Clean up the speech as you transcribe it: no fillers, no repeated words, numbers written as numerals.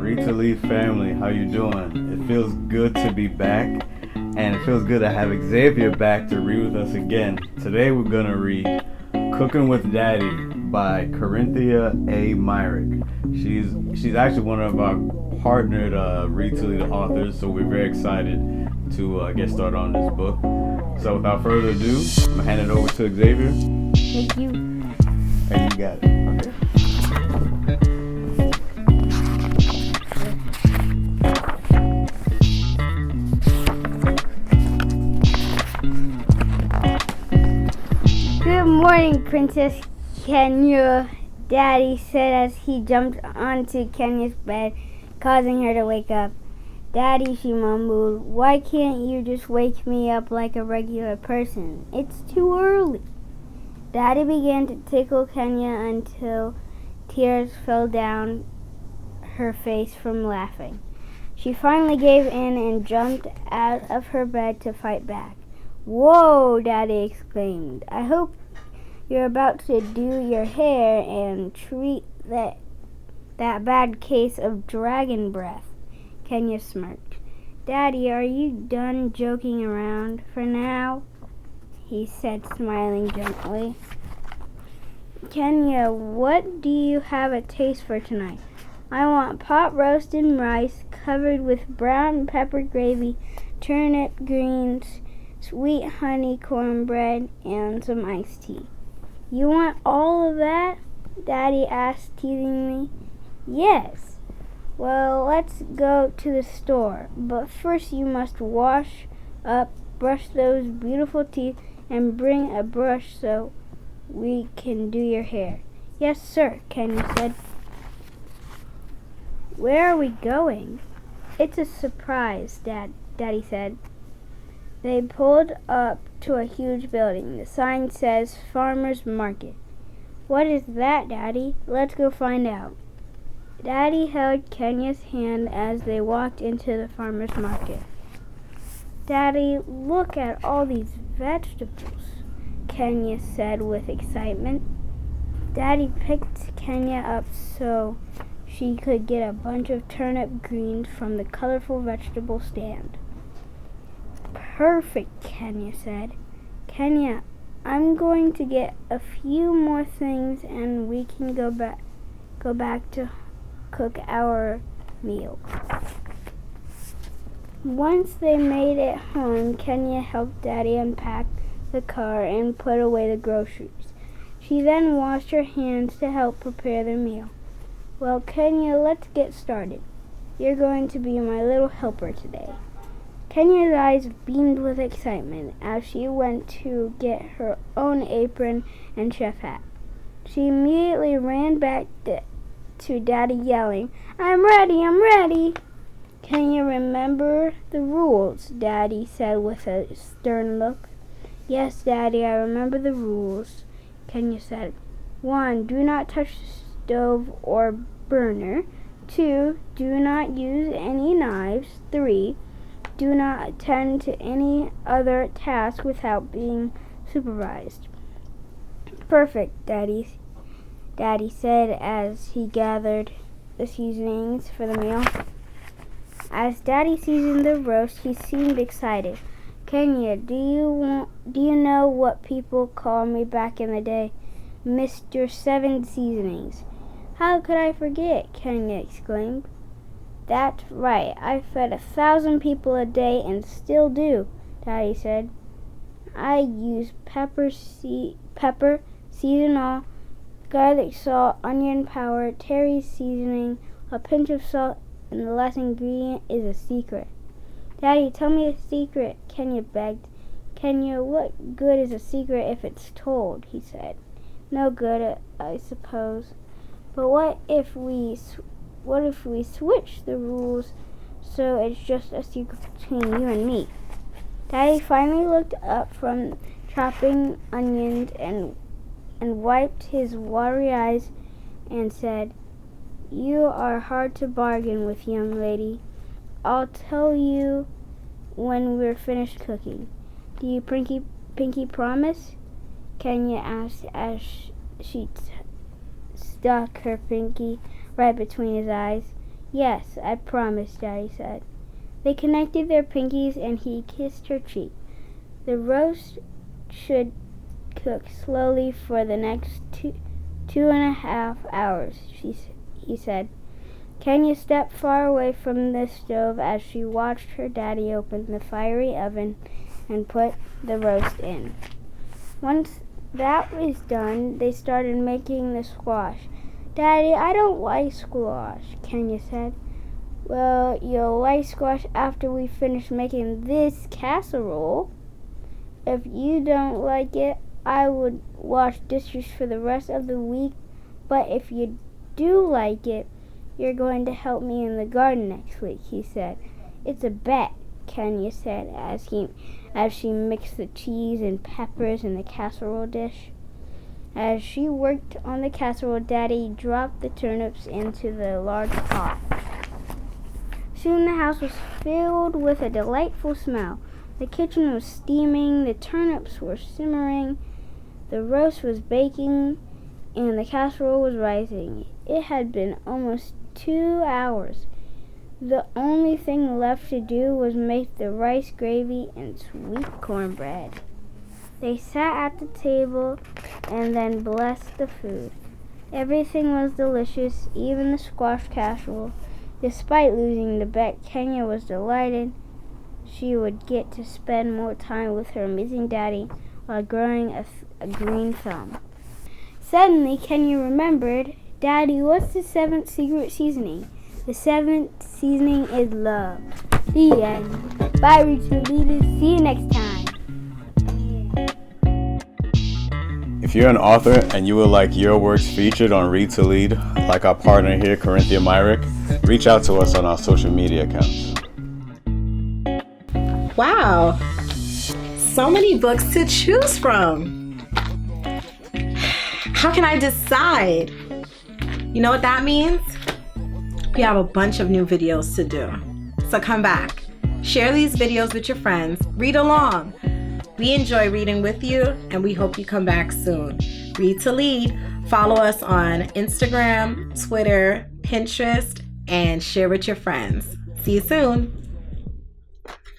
Read2Lead Family, how you doing? It feels good to be back, and it feels good to have Xavier back to read with us again. Today we're going to read Cooking with Daddy by Corinthia Myrick. She's actually one of our partnered Read2Lead authors, so we're very excited to get started on this book. So without further ado, I'm going to hand it over to Xavier. Thank you. And you got it. Okay. Good morning, Princess Kenya, Daddy said as he jumped onto Kenya's bed, causing her to wake up. Daddy, she mumbled, why can't you just wake me up like a regular person? It's too early. Daddy began to tickle Kenya until tears fell down her face from laughing. She finally gave in and jumped out of her bed to fight back. Whoa, Daddy exclaimed. I hope you're about to do your hair and treat that bad case of dragon breath. Kenya smirked. Daddy, are you done joking around for now? He said, smiling gently. Kenya, what do you have a taste for tonight? I want pot roasted rice covered with brown pepper gravy, turnip greens, sweet honey cornbread, and some iced tea. You want all of that? Daddy asked teasingly. Yes. Well, let's go to the store. But first you must wash up, brush those beautiful teeth, and bring a brush so we can do your hair. Yes, sir, Kenya said. Where are we going? It's a surprise, Daddy said. They pulled up to a huge building. The sign says Farmer's Market. What is that, Daddy? Let's go find out. Daddy held Kenya's hand as they walked into the farmer's market. Daddy, look at all these vegetables, Kenya said with excitement. Daddy picked Kenya up so she could get a bunch of turnip greens from the colorful vegetable stand. Perfect, Kenya said. Kenya, I'm going to get a few more things and we can go back to cook our meal. Once they made it home, Kenya helped Daddy unpack the car and put away the groceries. She then washed her hands to help prepare the meal. Well, Kenya, let's get started. You're going to be my little helper today. Kenya's eyes beamed with excitement as she went to get her own apron and chef hat. She immediately ran back to Daddy yelling, I'm ready, I'm ready. Can you remember the rules? Daddy said with a stern look. Yes, Daddy, I remember the rules, Kenya said. 1, do not touch the stove or burner. 2, do not use any knives. 3, do not attend to any other task without being supervised. Perfect, Daddy said as he gathered the seasonings for the meal. As Daddy seasoned the roast, he seemed excited. Kenya, do you know what people called me back in the day? Mr. 7 Seasonings. How could I forget? Kenya exclaimed. That's right. I fed 1,000 people a day and still do, Daddy said. I use pepper, season all, garlic, salt, onion powder, Terry seasoning, a pinch of salt, and the last ingredient is a secret. Daddy, tell me a secret, Kenya begged. Kenya, what good is a secret if it's told? He said. No good, I suppose. But what if we switch the rules so it's just a secret between you and me? Daddy finally looked up from chopping onions and wiped his watery eyes and said, You are hard to bargain with, young lady. I'll tell you when we're finished cooking. Do you pinky promise? Kenya asked as she stuck her pinky right between his eyes. Yes, I promise, Daddy said. They connected their pinkies and he kissed her cheek. The roast should cook slowly for the next two and a half hours, he said. Kenya stepped far away from the stove as she watched her daddy open the fiery oven and put the roast in. Once that was done, they started making the squash. Daddy, I don't like squash, Kenya said. Well, you'll like squash after we finish making this casserole. If you don't like it, I would wash dishes for the rest of the week, but if you do like it, you're going to help me in the garden next week, he said. It's a bet, Kenya said as she mixed the cheese and peppers in the casserole dish. As she worked on the casserole, Daddy dropped the turnips into the large pot. Soon the house was filled with a delightful smell. The kitchen was steaming, the turnips were simmering, the roast was baking, and the casserole was rising. It had been almost 2 hours. The only thing left to do was make the rice gravy and sweet cornbread. They sat at the table and then blessed the food. Everything was delicious, even the squash casserole. Despite losing the bet, Kenya was delighted she would get to spend more time with her amazing daddy while growing a green thumb. Suddenly, Kenya remembered, Daddy, what's the 7th secret seasoning? The 7th seasoning is love. The end. Bye, Read2Leaders. See you next time. If you're an author and you would like your works featured on Read2Lead, like our partner here, Corinthia Myrick, reach out to us on our social media accounts. Wow, so many books to choose from. How can I decide? You know what that means? We have a bunch of new videos to do. So come back, share these videos with your friends, read along. We enjoy reading with you and we hope you come back soon. Read2Lead, follow us on Instagram, Twitter, Pinterest, and share with your friends. See you soon.